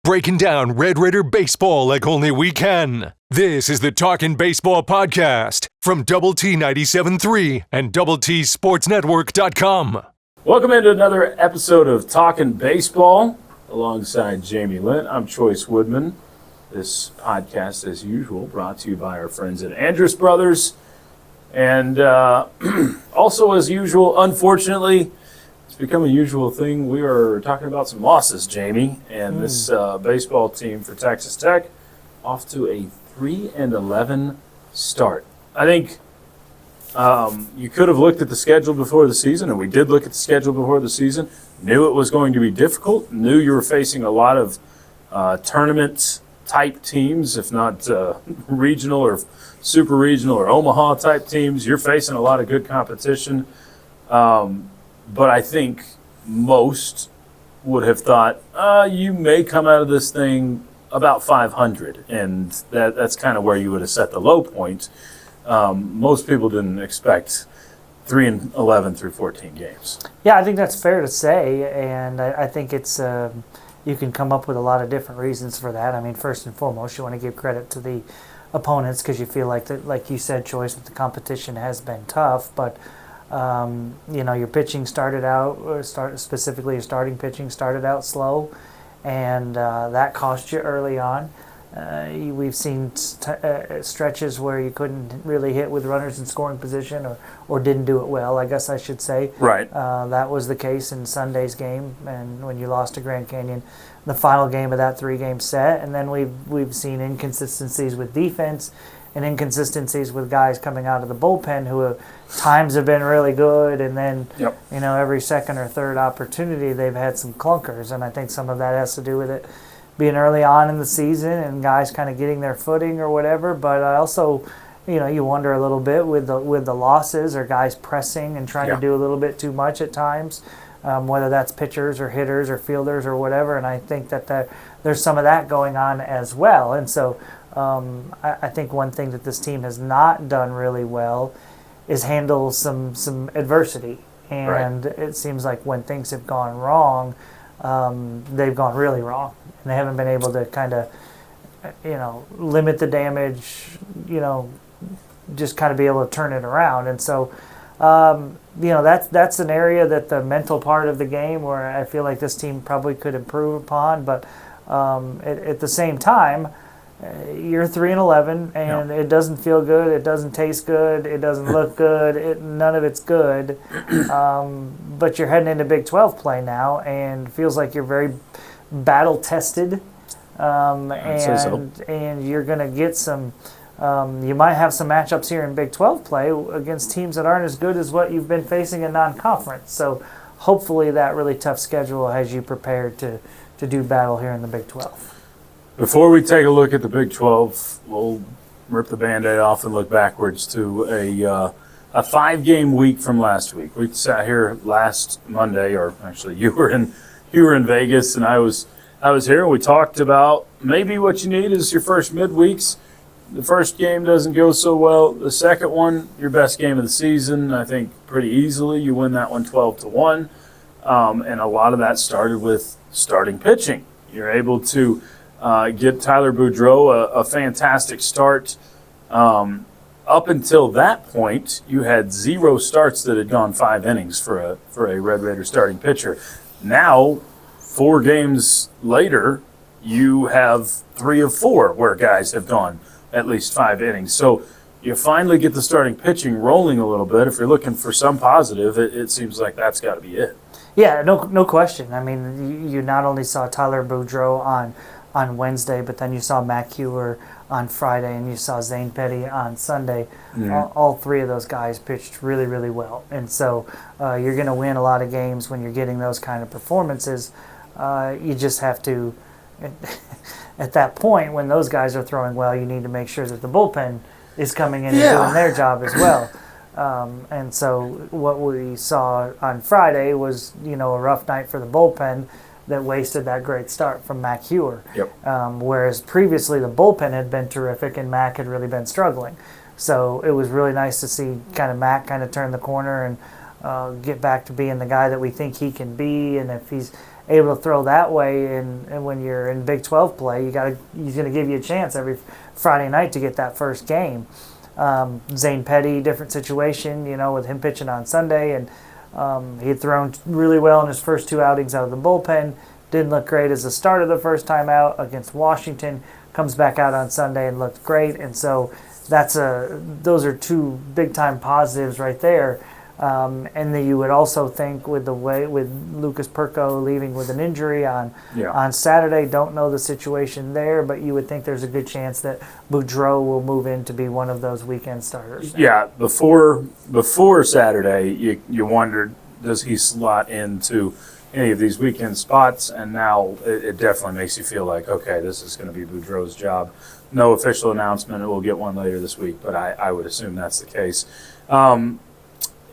breaking down Red Raider baseball like only we can. This is the Talkin Baseball podcast from Double T 97.3 and DoubleTSportsNetwork.com. Welcome into another episode of Talkin Baseball alongside Jamie Lent. I'm Chois Woodman. This podcast, as usual, brought to you by our friends at Andrus Brothers. And also, as usual, unfortunately, it's become a usual thing. We are talking about some losses, Jamie, and this baseball team for Texas Tech off to a 3-11 start. I think you could have looked at the schedule before the season, and we did look at the schedule before the season, knew it was going to be difficult, knew you were facing a lot of tournament-type teams, if not regional or super regional or Omaha-type teams. You're facing a lot of good competition. But I think most would have thought, you may come out of this thing about 500, and that's kind of where you would have set the low point. Most people didn't expect 3-11 through 14 games. Yeah, I think that's fair to say, and I think it's you can come up with a lot of different reasons for that. I mean, first and foremost, you want to give credit to the opponents because you feel like that, like you said, Choice, that the competition has been tough, but your pitching started out, specifically your starting pitching started out slow, and that cost you early on. We've seen stretches where you couldn't really hit with runners in scoring position or didn't do it well, I guess I should say. Right. That was the case in Sunday's game, and when you lost to Grand Canyon, the final game of that 3-game set. And then we've seen inconsistencies with defense and inconsistencies with guys coming out of the bullpen who times have been really good, and then every second or third opportunity they've had some clunkers, and I think some of that has to do with it being early on in the season and guys kind of getting their footing or whatever. But I also, you wonder a little bit with the losses, or guys pressing and trying to do a little bit too much at times, whether that's pitchers or hitters or fielders or whatever. And I think that there's some of that going on as well. And so I think one thing that this team has not done really well is handle some adversity. And It seems like when things have gone wrong, they've gone really wrong. And they haven't been able to kind of, limit the damage, just kind of be able to turn it around. And so, that's an area that the mental part of the game where I feel like this team probably could improve upon. But at the same time, you're 3-11, and it doesn't feel good. It doesn't taste good. It doesn't look good. None of it's good. But you're heading into Big 12 play now, and feels like you're very battle tested. And you're going to get some. You might have some matchups here in Big 12 play against teams that aren't as good as what you've been facing in non-conference. So hopefully that really tough schedule has you prepared to do battle here in the Big 12. Before we take a look at the Big 12, we'll rip the Band-Aid off and look backwards to a 5-game week from last week. We sat here last Monday, or actually you were in Vegas and I was here, and we talked about maybe what you need is your first midweeks. The first game doesn't go so well. The second one, your best game of the season, I think pretty easily. You win that one 12-1. And a lot of that started with starting pitching. You're able to get Tyler Boudreau a fantastic start. Up until that point, you had 0 starts that had gone 5 innings for a Red Raider starting pitcher. Now, 4 games later, you have 3 of 4 where guys have gone at least 5 innings. So you finally get the starting pitching rolling a little bit. If you're looking for some positive, it seems like that's got to be it. Yeah, no question. I mean, you not only saw Tyler Boudreau on Wednesday, but then you saw Matt Hewer on Friday, and you saw Zane Petty on Sunday. Mm-hmm. All 3 of those guys pitched really, really well. And so you're going to win a lot of games when you're getting those kind of performances. You just have to, at that point, when those guys are throwing well, you need to make sure that the bullpen is coming in and doing their job as well. And so what we saw on Friday was, a rough night for the bullpen that wasted that great start from Mac Hewer. Yep. Whereas previously the bullpen had been terrific and Mac had really been struggling. So it was really nice to see kind of Mac kind of turn the corner and get back to being the guy that we think he can be. And if able to throw that way, and when you're in Big 12 play, he's going to give you a chance every Friday night to get that first game. Zane Petty, different situation, with him pitching on Sunday, and he had thrown really well in his first 2 outings out of the bullpen. Didn't look great as a starter the first time out against Washington. Comes back out on Sunday and looked great, and so those are 2 big time positives right there. And then you would also think with Lucas Perko leaving with an injury on Saturday, don't know the situation there, but you would think there's a good chance that Boudreau will move in to be one of those weekend starters. Yeah, before Saturday, you wondered, does he slot into any of these weekend spots? And now it definitely makes you feel like, okay, this is going to be Boudreau's job. No official announcement. We'll get one later this week, but I would assume that's the case.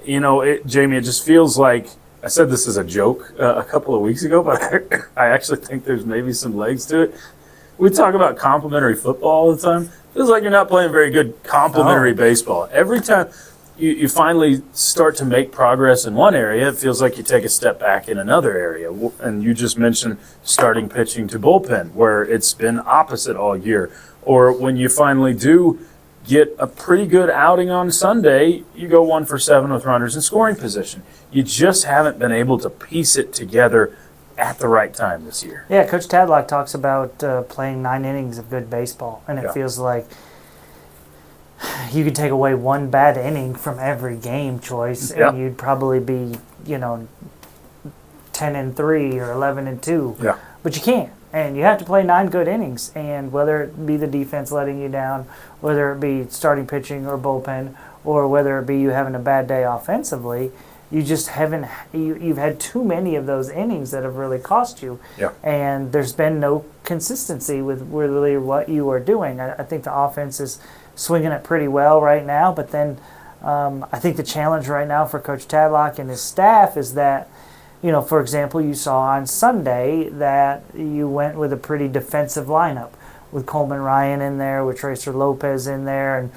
Jamie, it just feels like, I said this as a joke a couple of weeks ago, but I actually think there's maybe some legs to it. We talk about complimentary football all the time. It feels like you're not playing very good complimentary baseball. Every time you finally start to make progress in one area, it feels like you take a step back in another area. And you just mentioned starting pitching to bullpen, where it's been opposite all year. Or when you finally do get a pretty good outing on Sunday, you go 1 for 7 with runners in scoring position. You just haven't been able to piece it together at the right time this year. Yeah, Coach Tadlock talks about playing 9 innings of good baseball, and it feels like you could take away 1 bad inning from every game, Choice, and you'd probably be, 10-3 or 11-2. Yeah. But you can't. And you have to play 9 good innings, and whether it be the defense letting you down, whether it be starting pitching or bullpen, or whether it be you having a bad day offensively, you just haven't. You've had too many of those innings that have really cost you, and there's been no consistency with really what you are doing. I think the offense is swinging it pretty well right now, but then I think the challenge right now for Coach Tadlock and his staff is that, for example, you saw on Sunday that you went with a pretty defensive lineup with Coleman Ryan in there, with Tracer Lopez in there, and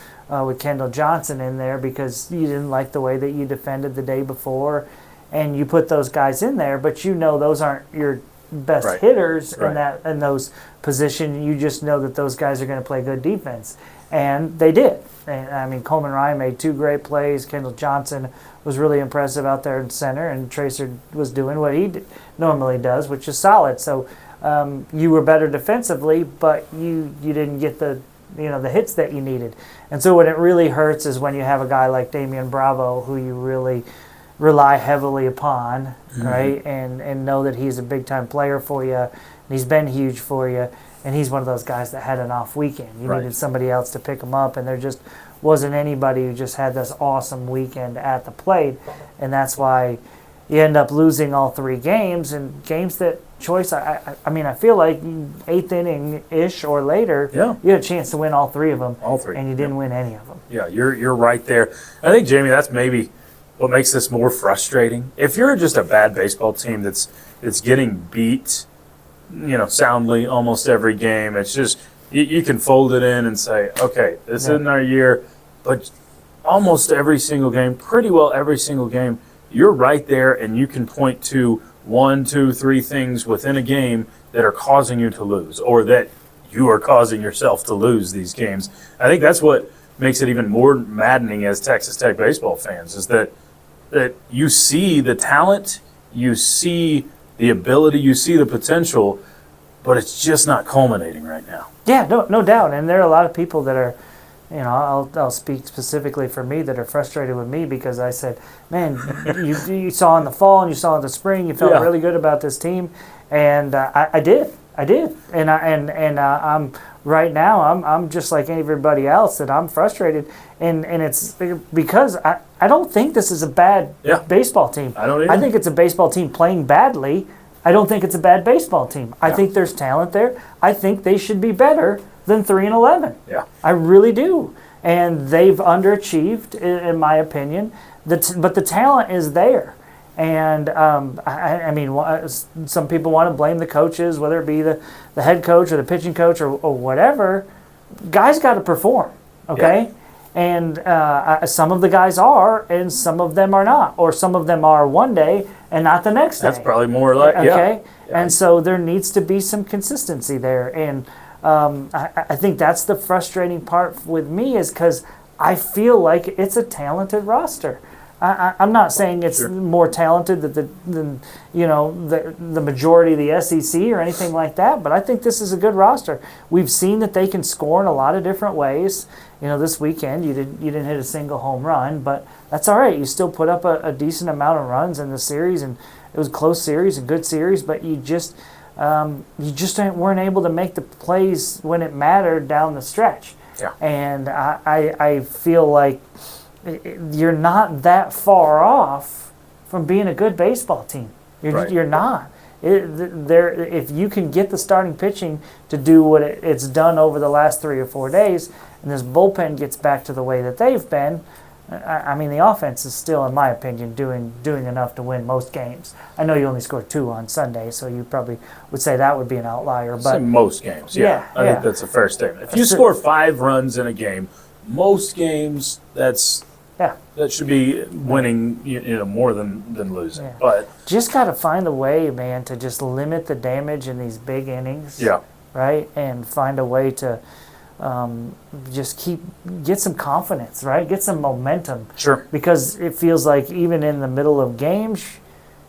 with Kendall Johnson in there because you didn't like the way that you defended the day before. And you put those guys in there, but those aren't your best hitters in those positions. You just know that those guys are going to play good defense. And they did. And, Coleman Ryan made 2 great plays. Kendall Johnson was really impressive out there in center, and Tracer was doing what he normally does, which is solid. So you were better defensively, but you didn't get the hits that you needed. And so what it really hurts is when you have a guy like Damian Bravo, who you really rely heavily upon, right, and know that he's a big-time player for you, and he's been huge for you, and he's one of those guys that had an off weekend. You needed somebody else to pick him up, and there just wasn't anybody who just had this awesome weekend at the plate, and that's why you end up losing all 3 games, and games that Choice, I feel like 8th inning-ish or later, you had a chance to win all 3 of them, and you didn't win any of them. Yeah, you're right there. I think, Jamie, that's maybe what makes this more frustrating. If you're just a bad baseball team that's getting beat, soundly almost every game, it's just you can fold it in and say, okay, this isn't our year, but almost every single game, pretty well every single game, you're right there, and you can point to 1, 2, 3 things within a game that are causing you to lose, or that you are causing yourself to lose these games. I think that's what makes it even more maddening as Texas Tech baseball fans, is that you see the talent, you see the ability, you see the potential, but it's just not culminating right now. Yeah, no doubt. And there are a lot of people that are, I'll speak specifically for me, that are frustrated with me because I said, man, you saw in the fall and you saw in the spring, you felt really good about this team, and I did, and I'm right now I'm just like everybody else, that I'm frustrated, and it's because I don't think this is a bad baseball team. I don't either. I think it's a baseball team playing badly. I don't think it's a bad baseball team. I think there's talent there. I think they should be better than 3-11. Yeah, I really do. And they've underachieved, in my opinion. But the talent is there. And some people want to blame the coaches, whether it be the head coach or the pitching coach or whatever. Guys got to perform, okay? And some of the guys are, and some of them are not, or some of them are one day and not the next day. That's probably more like, okay. Yeah. And so there needs to be some consistency there, and I think that's the frustrating part with me, is because I feel like it's a talented roster. I'm not saying it's more talented than the majority of the SEC or anything like that, but I think this is a good roster. We've seen that they can score in a lot of different ways. This weekend you didn't hit a single home run, but that's all right. You still put up a decent amount of runs in the series, and it was a close series, a good series, but you just weren't able to make the plays when it mattered down the stretch. Yeah. And I feel like you're not that far off from being a good baseball team. You're not. If you can get the starting pitching to do what it's done over the last 3 or 4 days, and this bullpen gets back to the way that they've been, I mean, the offense is still, in my opinion, doing enough to win most games. I know you only scored 2 on Sunday, so you probably would say that would be an outlier. But most games, I think that's a fair statement. If you score 5 runs in a game, most games, that should be winning, more than losing. Yeah. But just got to find a way, man, to just limit the damage in these big innings. Yeah. Right, and find a way to just get some confidence, right? Get some momentum. Sure. Because it feels like even in the middle of games,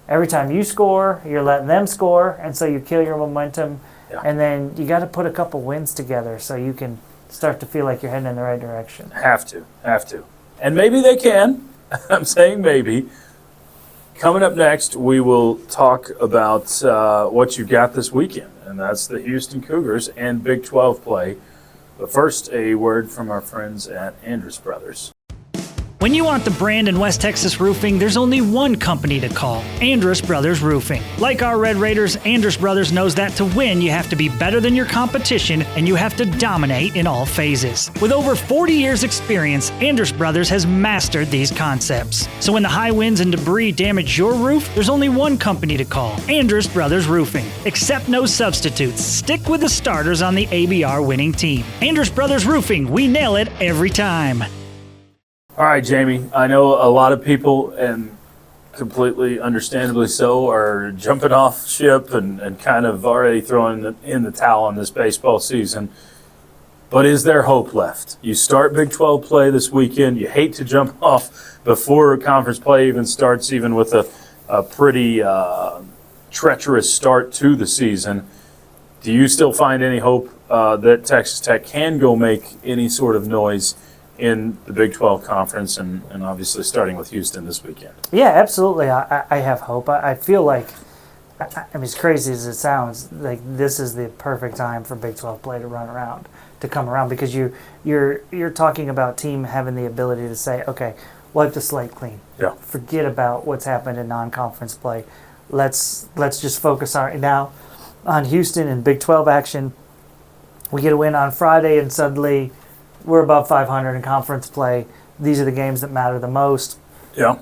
every time you score, you're letting them score, and so you kill your momentum. Yeah. And then you got to put a couple wins together so you can start to feel like you're heading in the right direction. Have to. And maybe they can. I'm saying maybe. Coming up next, we will talk about what you got this weekend, and that's the Houston Cougars and Big 12 play. But first, a word from our friends at Andrus Brothers. When you want the brand in West Texas roofing, there's only one company to call, Andrus Brothers Roofing. Like our Red Raiders, Andrus Brothers knows that to win, you have to be better than your competition, and you have to dominate in all phases. With over 40 years experience, Andrus Brothers has mastered these concepts. So when the high winds and debris damage your roof, there's only one company to call, Andrus Brothers Roofing. Accept no substitutes. Stick with the starters on the ABR winning team. Andrus Brothers Roofing, we nail it every time. All right, Jamie, I know a lot of people, and completely understandably so, are jumping off ship and kind of already throwing in the towel on this baseball season. But is there hope left? You start Big 12 play this weekend. You hate to jump off before conference play even starts, even with a pretty treacherous start to the season. Do you still find any hope that Texas Tech can go make any sort of noise in the Big 12 conference, and obviously starting with Houston this weekend? Yeah, absolutely. I have hope. I feel like, I mean, as crazy as it sounds, like this is the perfect time for Big 12 play to come around, because you're talking about team having the ability to say, okay, wipe the slate clean. Yeah. Forget about what's happened in non-conference play. Let's just focus now on Houston and Big 12 action. We get a win on Friday, and suddenly we're above 500 in conference play. These are the games that matter the most. Yeah.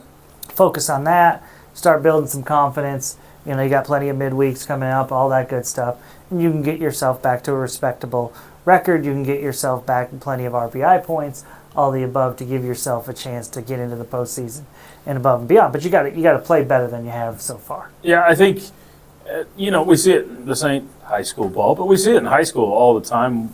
Focus on that. Start building some confidence. You got plenty of midweeks coming up, all that good stuff. And you can get yourself back to a respectable record. You can get yourself back plenty of RBI points, all the above, to give yourself a chance to get into the postseason and above and beyond. But you got to play better than you have so far. Yeah, I think, we see it. This ain't high school ball, but we see it in high school all the time,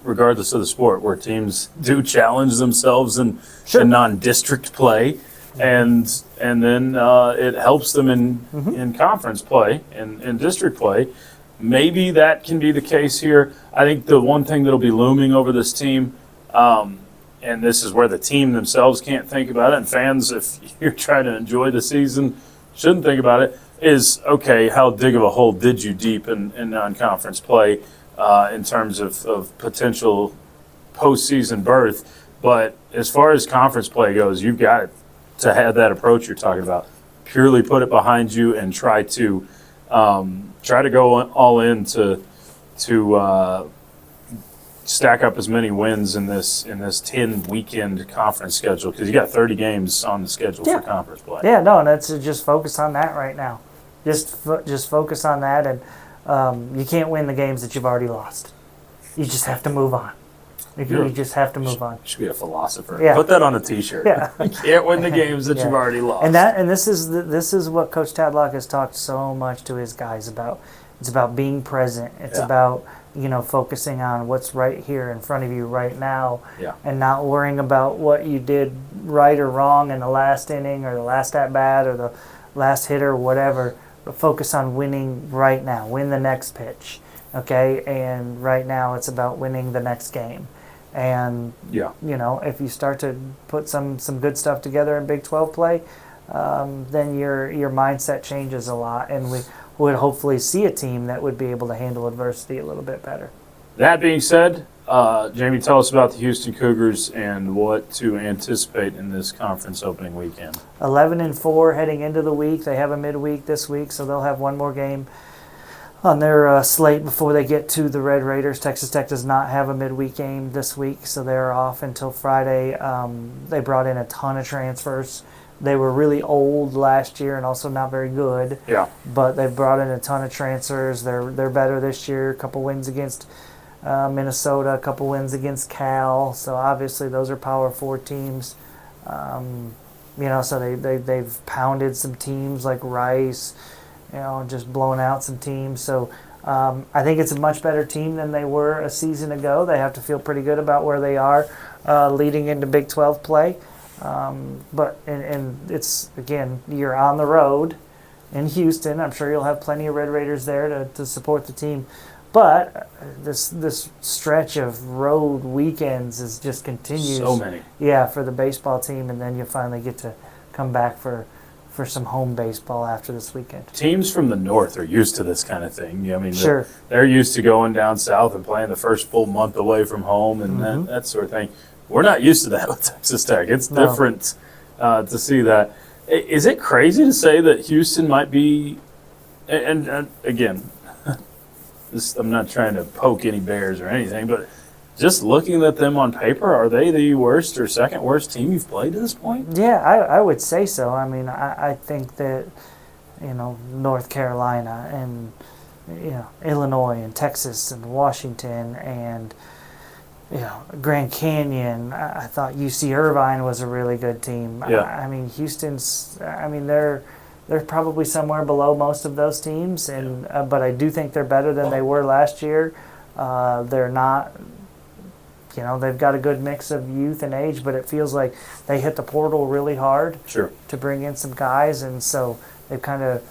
regardless of the sport, where teams do challenge themselves in non-district play, and then it helps them in conference play and in district play. Maybe that can be the case here. I think the one thing that'll be looming over this team, and this is where the team themselves can't think about it, and fans, if you're trying to enjoy the season, shouldn't think about it, is, okay, how big of a hole did you deep in non-conference play in terms of potential postseason berth? But as far as conference play goes, you've got to have that approach you're talking about. Purely put it behind you and try to go all in to stack up as many wins in this 10-weekend conference schedule, because you got 30 games on the schedule for conference play. Yeah, no, and that's just focus on that right now. Just focus on that, and you can't win the games that you've already lost. You just have to move on. You just have to move on. You should be a philosopher. Yeah. Put that on a T-shirt. Yeah. You can't win the games that you've already lost. And this is what Coach Tadlock has talked so much to his guys about. It's about being present. It's about focusing on what's right here in front of you right now, and not worrying about what you did right or wrong in the last inning or the last at bat or the last hit or whatever. But focus on winning right now. Win the next pitch, okay? And right now it's about winning the next game. And if you start to put some good stuff together in Big 12 play, then your mindset changes a lot, and we would hopefully see a team that would be able to handle adversity a little bit better. That being said, Jamie, tell us about the Houston Cougars and what to anticipate in this conference opening weekend. 11-4 heading into the week. They have a midweek this week, so they'll have one more game on their slate before they get to the Red Raiders. Texas Tech does not have a midweek game this week, so they're off until Friday. They brought in a ton of transfers. They were really old last year and also not very good. Yeah. But they've brought in a ton of transfers. They're better this year. A couple wins against Minnesota, a couple wins against Cal. So obviously those are Power 4 teams. So they've pounded some teams like Rice, just blown out some teams. So I think it's a much better team than they were a season ago. They have to feel pretty good about where they are leading into Big 12 play. But it's, again, you're on the road in Houston. I'm sure you'll have plenty of Red Raiders there to support the team. But this stretch of road weekends is just continues. So many. Yeah, for the baseball team, and then you finally get to come back for some home baseball after this weekend. Teams from the north are used to this kind of thing. I mean, sure. They're used to going down south and playing the first full month away from home and that sort of thing. We're not used to that with Texas Tech. It's different to see that. Is it crazy to say that Houston might be, and again, I'm not trying to poke any bears or anything, but just looking at them on paper, are they the worst or second worst team you've played to this point? Yeah, I would say so. I mean, I think that, North Carolina and, Illinois and Texas and Washington and, Grand Canyon. I thought UC Irvine was a really good team. Yeah. I mean, Houston's. They're probably somewhere below most of those teams, and but I do think they're better than they were last year. They're not. They've got a good mix of youth and age, but it feels like they hit the portal really hard. Sure. To bring in some guys, and so they've kind of.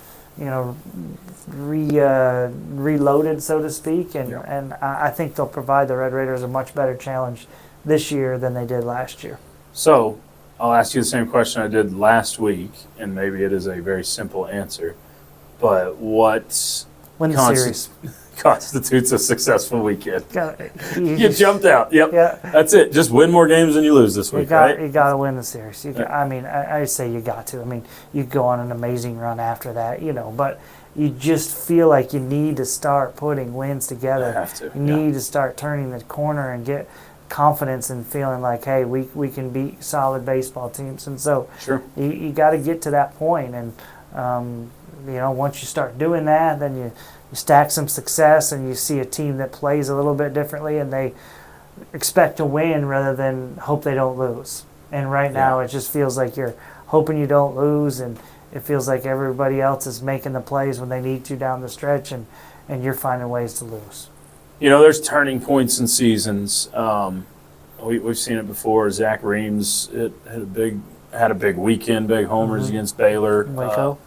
Reloaded, so to speak, and I think they'll provide the Red Raiders a much better challenge this year than they did last year. So, I'll ask you the same question I did last week, and maybe it is a very simple answer, but what Win the series constitutes a successful weekend? You just jumped out. Yep. Yeah. That's it. Just win more games than you lose this week, right? You got to win the series. I say you got to. I mean, you go on an amazing run after that, but you just feel like you need to start putting wins together. You have to. You need to start turning the corner and get confidence and feeling like, hey, we can beat solid baseball teams. And so sure. you got to get to that point. And, once you start doing that, then you stack some success and you see a team that plays a little bit differently and they expect to win rather than hope they don't lose. And right now it just feels like you're hoping you don't lose, and it feels like everybody else is making the plays when they need to down the stretch, and you're finding ways to lose. There's turning points in seasons. We've seen it before. Zach Reams had a big weekend, big homers against Baylor. Waco.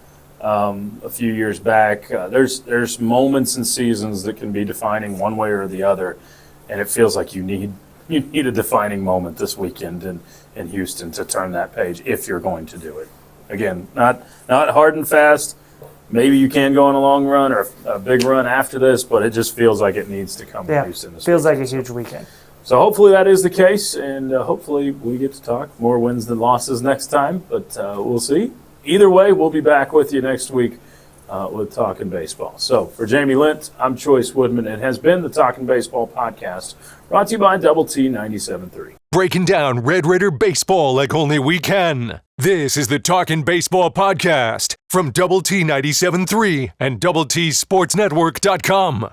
A few years back. There's moments in seasons that can be defining one way or the other, and it feels like you need a defining moment this weekend in Houston to turn that page if you're going to do it. Again, not hard and fast. Maybe you can go on a long run or a big run after this, but it just feels like it needs to come to Houston this feels weekend. like a huge weekend. So hopefully that is the case, and hopefully we get to talk more wins than losses next time, but we'll see. Either way, we'll be back with you next week with Talkin Baseball. So for Jamie Lent, I'm Chois Woodman. It has been the Talkin Baseball podcast, brought to you by Double T 97.3. Breaking down Red Raider baseball like only we can. This is the Talkin Baseball podcast from Double T 97.3 and DoubleTSportsNetwork.com.